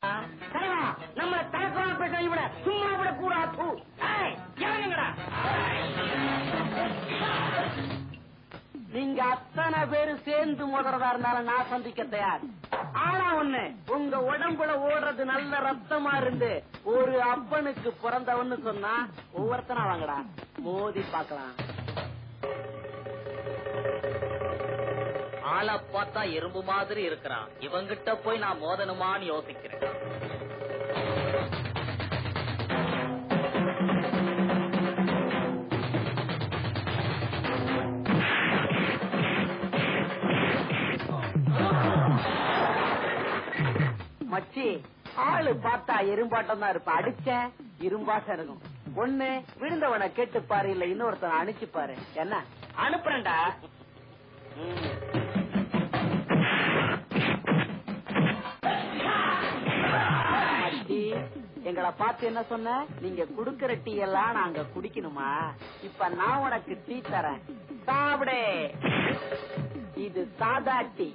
நம்ம தலைக்குறோம் பேச விட சும்மா விட கூடாது. நீங்க அத்தனை பேரு சேர்ந்து மோதுறதா இருந்தாலும் நான் சந்திக்க தயார். ஆனா ஒண்ணு, உங்க உடம்புல ஓடுறது நல்ல ரத்தமா இருந்து ஒரு அப்பனுக்கு பிறந்தவன்னு சொன்னா ஒவ்வொருத்தனா வாங்கடா, மோதி பாக்கலாம். ஆளை பார்த்தா எறும்பு மாதிரி இருக்கிறான், இவங்கிட்ட போய் நான் மோதனுமான்னு யோசிக்கிறேன். மச்சி, ஆளு பார்த்தா எறும்பாட்டம் தான் இருப்ப, அடிச்ச இரும்பாட்டம் இருக்கும். ஒண்ணு விழுந்தவனை கேட்டு பாரு, இல்ல இன்னொருத்தனை அனுப்பிச்சு பாரு. என்ன அனுப்புறேன்டா. மச்சி, எங்களை பார்த்து என்ன சொன்ன? நீங்க குடுக்கற டீ எல்லாம் நாங்க குடிக்கணுமா? இப்ப நான் உனக்கு டீ தரேன், சாப்பிடு. இது சாதா டீ,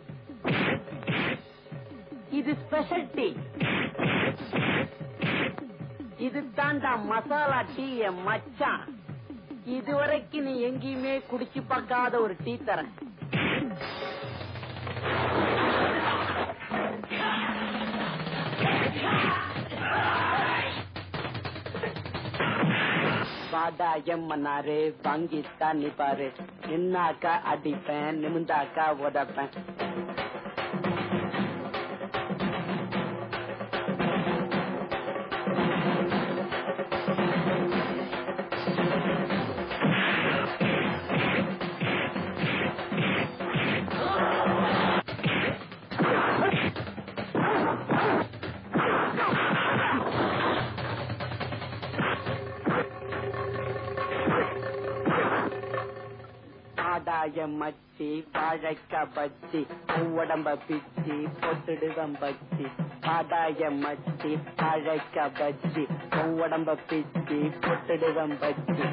இது ஸ்பெஷல் டீ, இது தாண்டா மசாலா டீ மச்சான். இதுவரைக்கும் நீ எங்கேயுமே குடிச்சு பார்க்காத ஒரு டீ தரேன். வாடா எம்மனாரு வாங்கி தண்ணி பாரு, நின்னாக்கா அடிப்பேன், நிமிந்தாக்கா உதப்பேன். மச்சி வாழைக்கா பச்சி உடம்ப பிச்சி பொட்டுடுவம் பச்சி. ஆதாய மச்சி வாழைக்கா பச்சி உடம்ப பிச்சி பொட்டுடுவம் பச்சி.